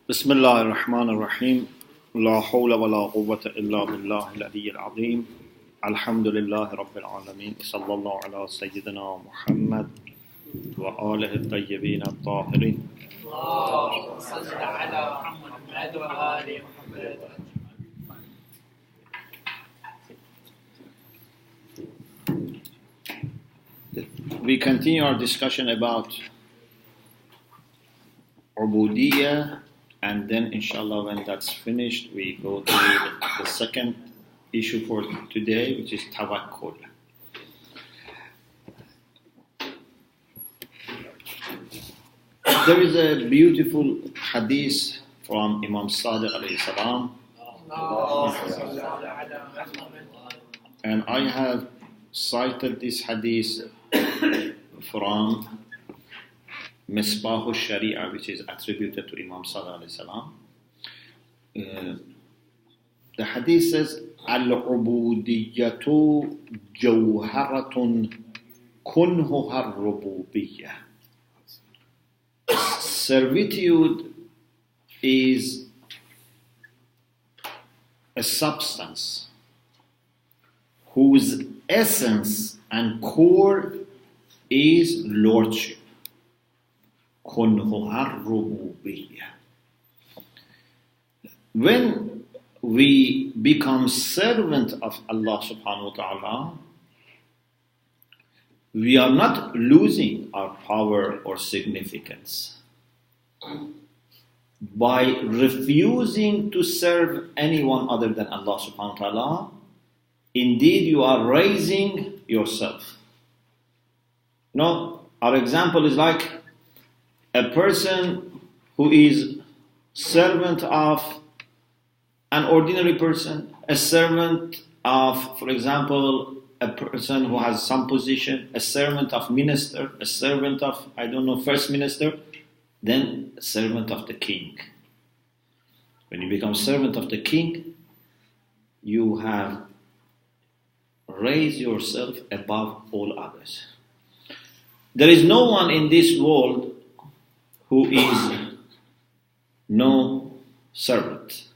بسم الله الرحمن الرحيم لا حول ولا قوة إلا بالله العلي العظيم الحمد لله رب العالمين صلى الله على سيدنا محمد وآله الطيبين الطاهرين اللهم صل على محمد وآل محمد. We continue our discussion about Ubudiyya, and then inshallah when that's finished we go to the second issue for today, which is Tawakkul. There is a beautiful hadith from Imam Sadiq alayhi salam, and I have cited this hadith from Misbah al-Sharia, which is attributed to Imam Sadiq alayhi salam. The hadith says, Al-ubudiyyatu jawharatun kunhuha ar-rububiyyah. Servitude is a substance whose essence and core is lordship. When we become servant of Allah subhanahu wa ta'ala, we are not losing our power or significance. By refusing to serve anyone other than Allah subhanahu wa ta'ala, indeed you are raising yourself. Our example is like a person who is servant of an ordinary person, a servant of, for example, a person who has some position, a servant of minister, a servant of, first minister, then a servant of the king. When you become servant of the king, you have raised yourself above all others. There is no one in this world who is no servant.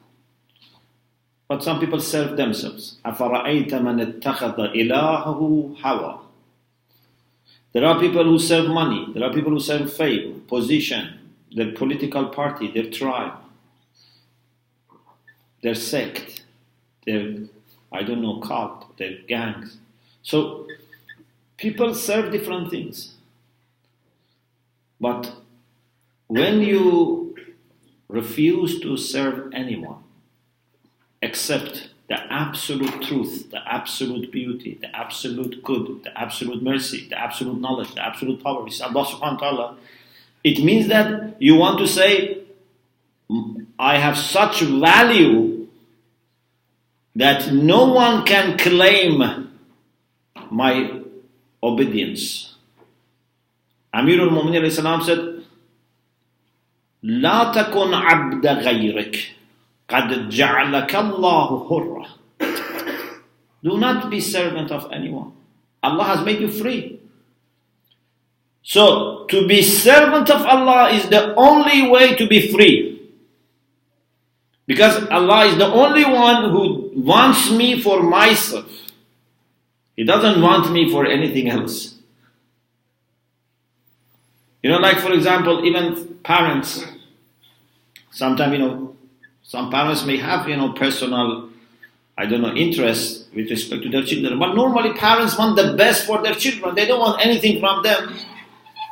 But some people serve themselves. أَفَرَأَيْتَ مَنِ اتَّخَذَ إِلَهَهُ هَوَى. There are people who serve money. There are people who serve fame, position, their political party, their tribe, their sect, their, cult, their gangs. So, people serve different things. But when you refuse to serve anyone except the absolute truth, the absolute beauty, the absolute good, the absolute mercy, the absolute knowledge, the absolute power, which is Allah subhanahu wa ta'ala, it means that you want to say, I have such value that no one can claim my obedience. Amir al-Mu'minin alayhi salam said, لا تكن عبد غيرك قد جعلك الله حرا. Do not be servant of anyone. Allah has made you free. So, to be servant of Allah is the only way to be free. Because Allah is the only one who wants me for myself. He doesn't want me for anything else. Like for example, even parents, sometimes, some parents may have, personal, interest with respect to their children. But normally parents want the best for their children. They don't want anything from them.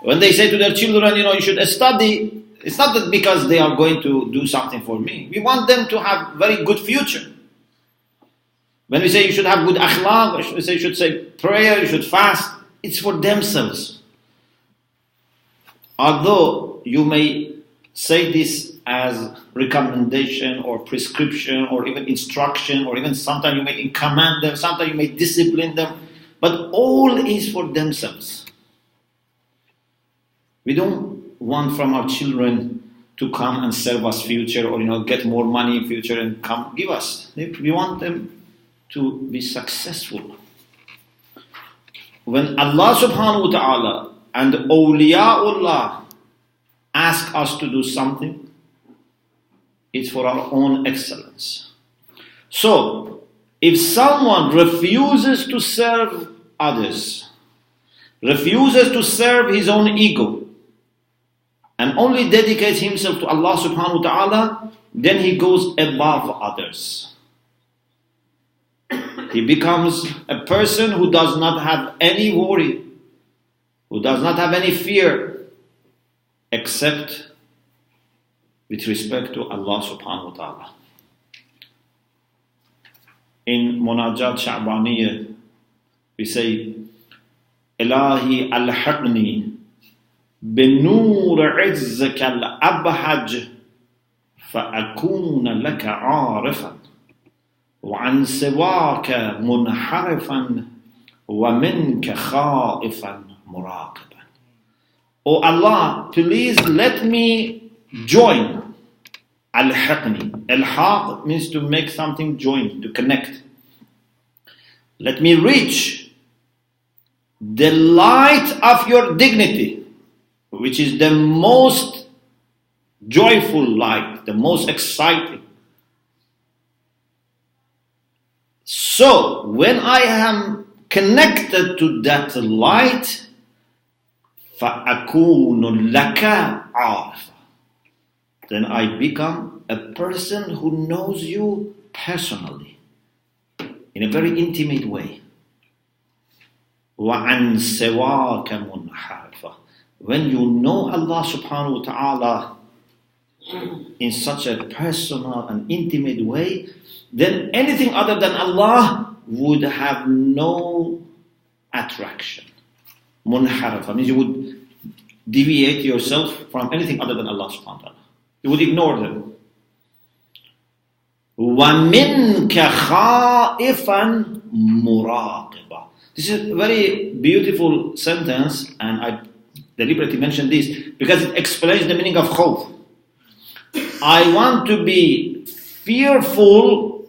When they say to their children, you should study, it's not that because they are going to do something for me. We want them to have very good future. When we say you should have good akhlaq, we say you should say prayer, you should fast, it's for themselves. Although you may say this as recommendation or prescription or even instruction, or even sometimes you may command them, sometimes you may discipline them, but all is for themselves. We don't want from our children to come and serve us future, or get more money in future and come give us. We want them to be successful. When Allah subhanahu wa ta'ala and awliyaullah ask us to do something, it's for our own excellence. So, if someone refuses to serve others, refuses to serve his own ego, and only dedicates himself to Allah subhanahu wa ta'ala, then he goes above others. He becomes a person who does not have any worry, who does not have any fear, except with respect to Allah subhanahu wa ta'ala. In Munajat Sha'baniyah, we say, Ilahi alhaqni binur izzaka al-abhaj fa'akuna laka 'arifan wa 'an siwaka munharifan wa minka khaifan muraqiban. Oh Allah, please let me join. Al-haqni. Al-haq means to make something join, to connect. Let me reach the light of your dignity, which is the most joyful light, the most exciting. So, when I am connected to that light, فَأَكُونُ لَكَ عَارِفًا, then I become a person who knows you personally, in a very intimate way. وَعَنْ سَوَاكَ مُنْحَرِفًا. When you know Allah subhanahu wa ta'ala in such a personal and intimate way, then anything other than Allah would have no attraction. Munharifa means you would deviate yourself from anything other than Allah subhanahu wa ta'ala. You would ignore them. وَمِنْكَ خَائِفًا مُرَاقِبًا. This is a very beautiful sentence, and I deliberately mentioned this because it explains the meaning of khawf. I want to be fearful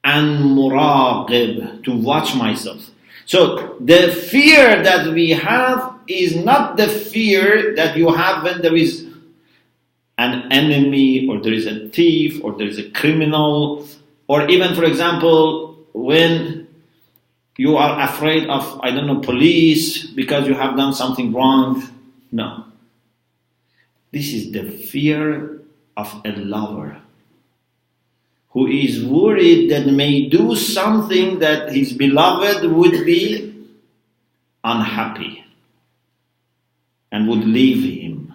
and muraqib, to watch myself. So the fear that we have is not the fear that you have when there is an enemy, or there is a thief, or there is a criminal, or even, for example, when you are afraid of, police because you have done something wrong. No. This is the fear of a lover who is worried that may do something that his beloved would be unhappy and would leave him.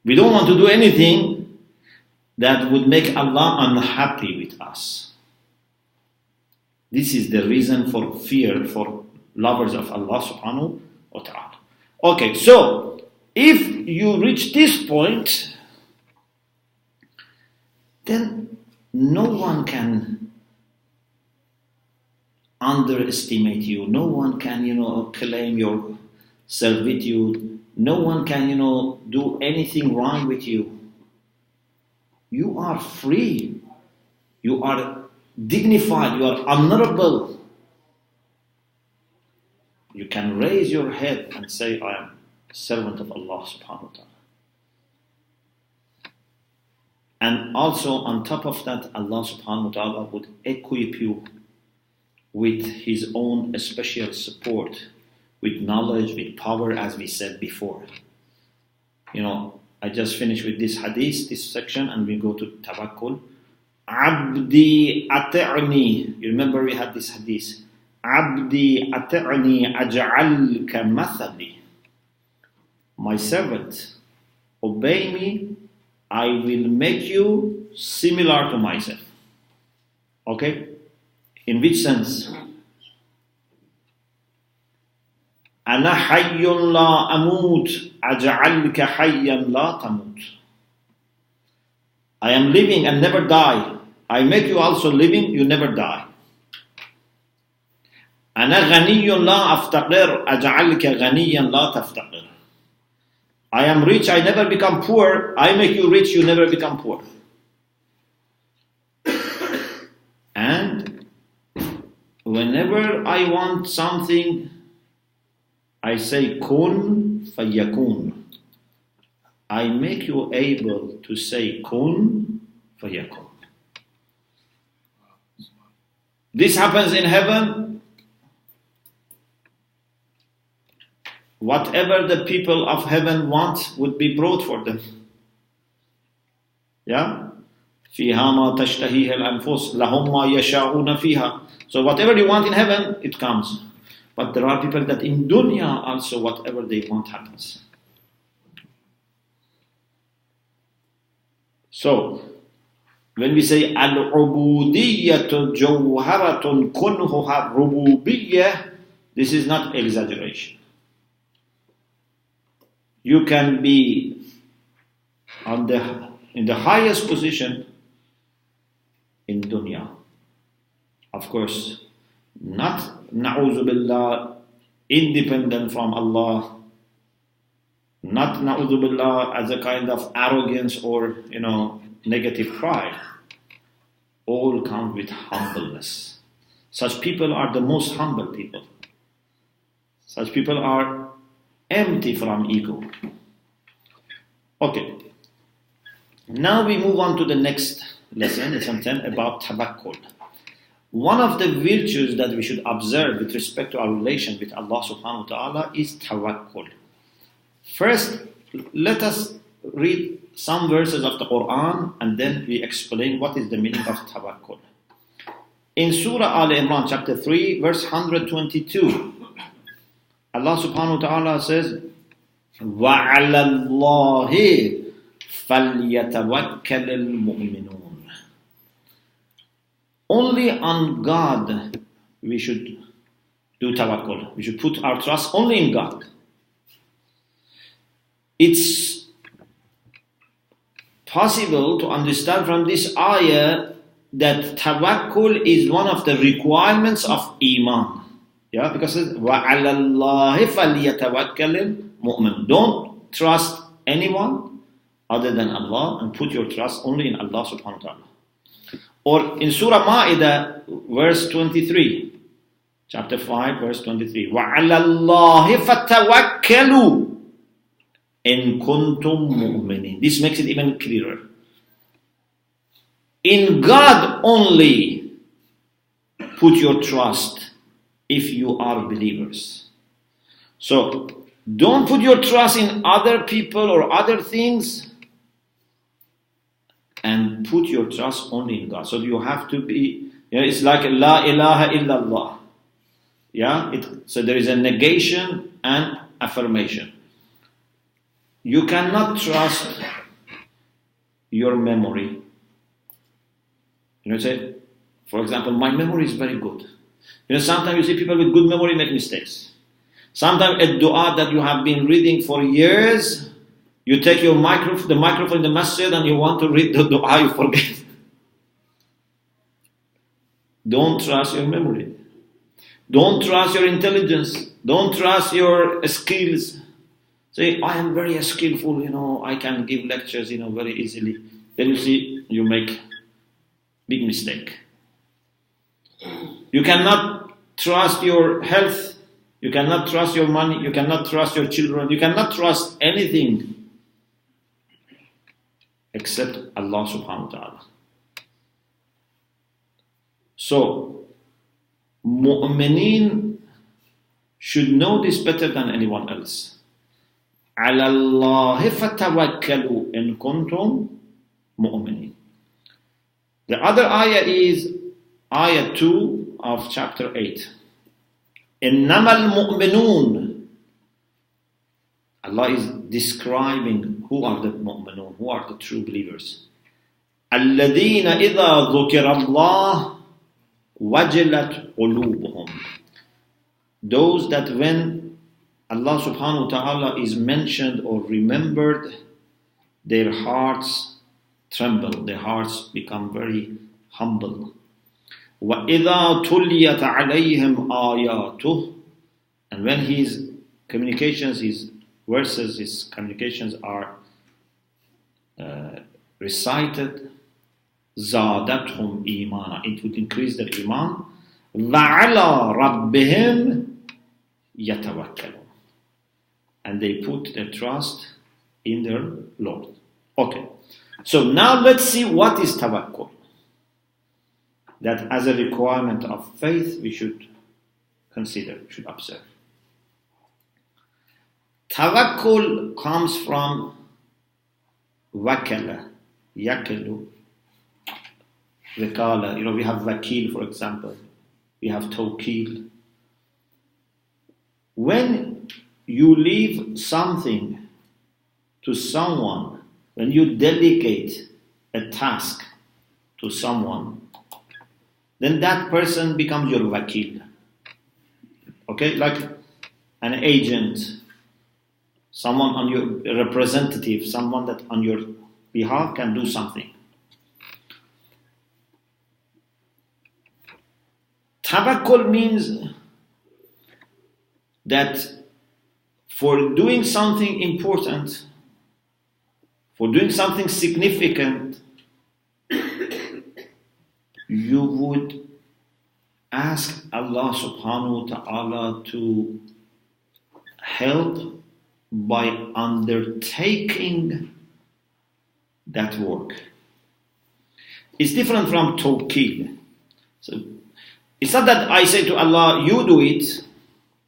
We don't want to do anything that would make Allah unhappy with us. This is the reason for fear for lovers of Allah subhanahu wa ta'ala. Okay, so if you reach this point, then no one can underestimate you. No one can, claim your servitude. No one can, do anything wrong with you. You are free. You are dignified. You are honorable. You can raise your head and say, I am a servant of Allah subhanahu wa ta'ala. And also on top of that, Allah subhanahu wa ta'ala would equip you with His own special support, with knowledge, with power, as we said before. I just finished with this hadith, this section, and we go to tawakkul. Abdi ati'ni. You remember we had this hadith. Abdi ati'ni aj'alka mathali. My servant, obey me, I will make you similar to myself. Okay? In which sense? أنا حي لا أموت أجعلك حيا لا تموت. I am living and never die. I make you also living, you never die. أنا غني لا أفتقر أجعلك غنيا لا تفتقر. I am rich, I never become poor. I make you rich, you never become poor. And whenever I want something, I say kun fayakun. I make you able to say kun fayakun. This happens in heaven. Whatever the people of heaven want would be brought for them. Yeah? فِيهَا مَا تَشْتَهِيهِ الْأَنفُسُ لَهُمْ مَا يَشَاءُونَ فِيهَا. So whatever you want in heaven, it comes. But there are people that in dunya also whatever they want happens. So, when we say al-ubudiyyatu jawharatun kunhuha rububiyyah, this is not exaggeration. You can be in the highest position in dunya. Of course, not na'udhu billah, independent from Allah, not na'udhu billah as a kind of arrogance or negative pride. All come with humbleness. Such people are the most humble people. Such people are empty from ego. Okay. Now we move on to the next lesson, lesson 10, about tawakkul. One of the virtues that we should observe with respect to our relation with Allah subhanahu wa ta'ala is tawakkul. First, let us read some verses of the Quran and then we explain what is the meaning of tawakkul. In Surah Al-Imran chapter 3 verse 122, Allah subhanahu wa ta'ala says, وَعَلَى اللَّهِ فَلْيَتَوَكَّلِ الْمُؤْمِنُونَ. Only on God we should do tawakkul. We should put our trust only in God. It's possible to understand from this ayah that tawakkul is one of the requirements of Iman. Yeah, because it's وَعَلَى اللَّهِ فَلْيَتَوَكَّلِ الْمُؤْمِنُونَ. Don't trust anyone other than Allah and put your trust only in Allah subhanahu wa ta'ala. Or in Surah Ma'idah, verse 23, chapter 5, verse 23, وَعَلَى اللَّهِ فَتَوَكَّلُوا إِن كُنْتُم مُؤْمِنِينَ. This makes it even clearer. In God only put your trust if you are believers. So, don't put your trust in other people or other things, and put your trust only in God. So you have to be, it's like La ilaha illallah. Yeah, so there is a negation and affirmation. You cannot trust your memory. Say, for example, my memory is very good. Sometimes you see people with good memory make mistakes. Sometimes a dua that you have been reading for years, you take the microphone in the masjid and you want to read the dua, you forget. Don't trust your memory. Don't trust your intelligence. Don't trust your skills. Say, I am very skillful, I can give lectures, very easily. Then you see, you make big mistake. You cannot trust your health. You cannot trust your money. You cannot trust your children. You cannot trust anything except Allah subhanahu wa ta'ala. So, mu'mineen should know this better than anyone else. عَلَى اللَّهِ فَتَوَكَّلُوا إِن كُنْتُم مُؤْمِنِينَ. The other ayah is ayah 2 of chapter 8. إِنَّمَا الْمُؤْمِنُونَ. Allah is describing who are the mu'minun, who are the true believers. الَّذِينَ إِذَا ذُكِرَ اللَّهُ وَجِلَتْ قُلُوبُهُم. Those that when Allah subhanahu wa ta'ala is mentioned or remembered, their hearts tremble, their hearts become very humble. وَإِذَا تُلِيَتْ عَلَيْهِمْ آيَاتُهُ. And when his communications, his verses, his communications are recited, زَادَتْهُمْ إِيمَانًا. It would increase their iman. وَعَلَى رَبِّهِمْ يَتَوَكَّلُونَ. And they put their trust in their Lord. Okay. So now let's see what is tawakkul. That as a requirement of faith we should consider, should observe. Tawakkul comes from wakala, yakalu, wakala. We have wakil, for example. We have tawkil. When you leave something to someone, when you delegate a task to someone, then that person becomes your wakil. Okay, like an agent, someone on your representative, someone that on your behalf can do something. Tawakkul means that for doing something important, for doing something significant, you would ask Allah subhanahu wa ta'ala to help by undertaking that work. It's different from tawkil. So it's not that I say to Allah, you do it.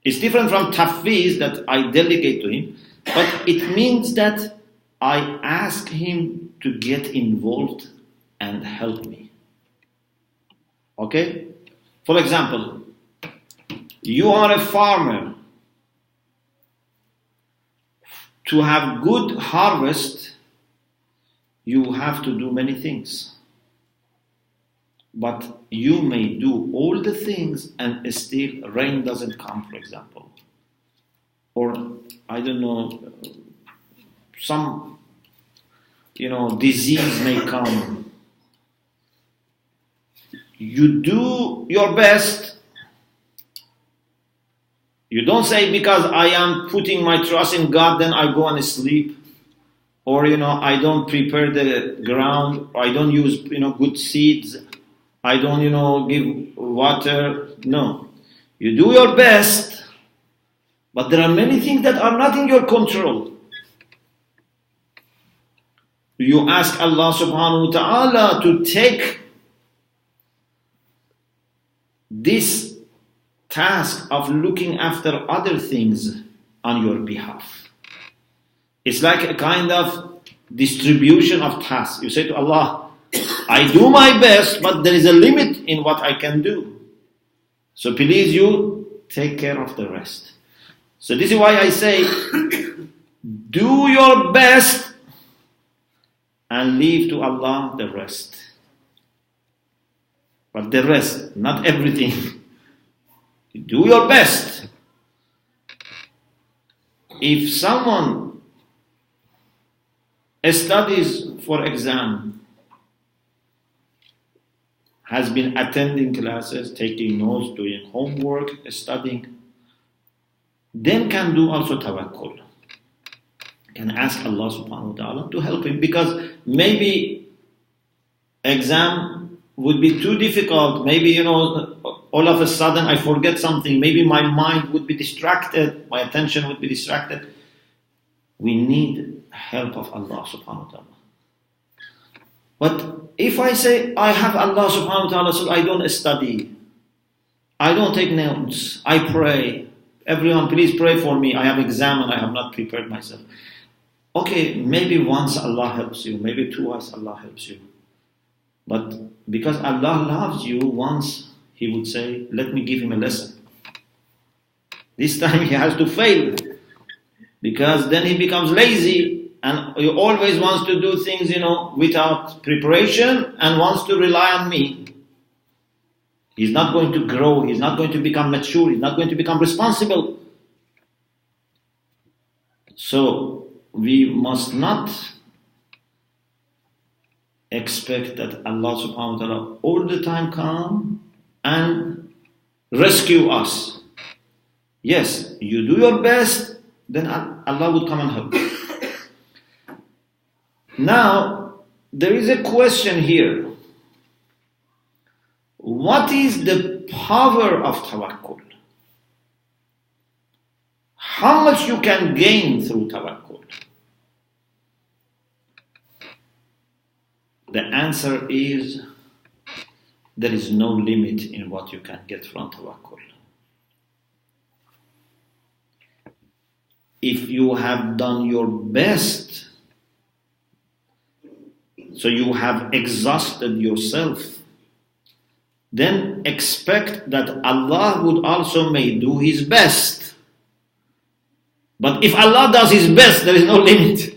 It's different from tafwiz, that I delegate to Him. But it means that I ask Him to get involved and help me. Okay? For example, you are a farmer. To have good harvest, you have to do many things. But you may do all the things and still rain doesn't come, for example. Or, I don't know, some, disease may come. You do your best. You don't say, because I am putting my trust in God, then I go and sleep. Or, I don't prepare the ground. Or I don't use, good seeds. I don't, give water. No. You do your best. But there are many things that are not in your control. You ask Allah subhanahu wa ta'ala to take this task of looking after other things on your behalf. It's like a kind of distribution of tasks. You say to Allah, I do my best, but there is a limit in what I can do. So please you take care of the rest. So this is why I say, do your best and leave to Allah the rest. But the rest, not everything. Do your best. If someone studies for exam, has been attending classes, taking notes, doing homework, studying, then can do also tawakkul. Can ask Allah subhanahu wa ta'ala to help him, because maybe exam would be too difficult. Maybe, all of a sudden I forget something. Maybe my mind would be distracted. My attention would be distracted. We need help of Allah subhanahu wa ta'ala. But if I say, I have Allah subhanahu wa ta'ala, so I don't study. I don't take notes. I pray. Everyone, please pray for me. I have exam and I have not prepared myself. Okay, maybe once Allah helps you. Maybe twice Allah helps you. But because Allah loves you, once He would say, let me give him a lesson. This time he has to fail. Because then he becomes lazy and he always wants to do things, without preparation and wants to rely on me. He's not going to grow. He's not going to become mature. He's not going to become responsible. So we must not expect that Allah subhanahu wa ta'ala all the time come and rescue us. Yes, you do your best, then Allah would come and help you. Now, there is a question here. What is the power of tawakkul? How much you can gain through tawakkul? The answer is there is no limit in what you can get from tawakkul. If you have done your best, so you have exhausted yourself, then expect that Allah would also may do His best. But if Allah does His best, there is no limit.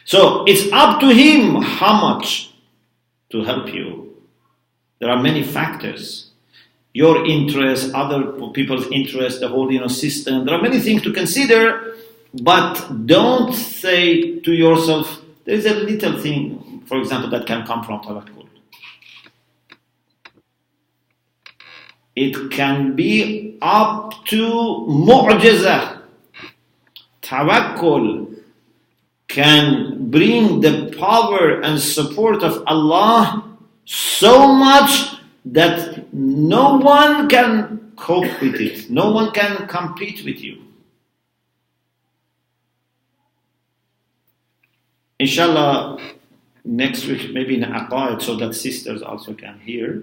So it's up to Him how much to help you. There are many factors. Your interest, other people's interest, the whole system. There are many things to consider, but don't say to yourself, there is a little thing, for example, that can come from tawakkul. It can be up to mu'jizah. Tawakkul can bring the power and support of Allah so much that no one can cope with it. No one can compete with you. Inshallah, next week, maybe in Aqaid, so that sisters also can hear,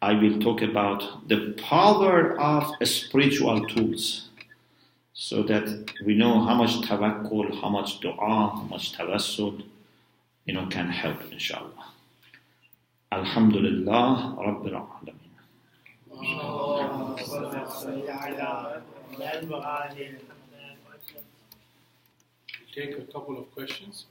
I will talk about the power of spiritual tools, so that we know how much tawakkul, how much dua, how much tawassul, can help, inshallah. Alhamdulillah, Rabbil Alameen. Take a couple of questions.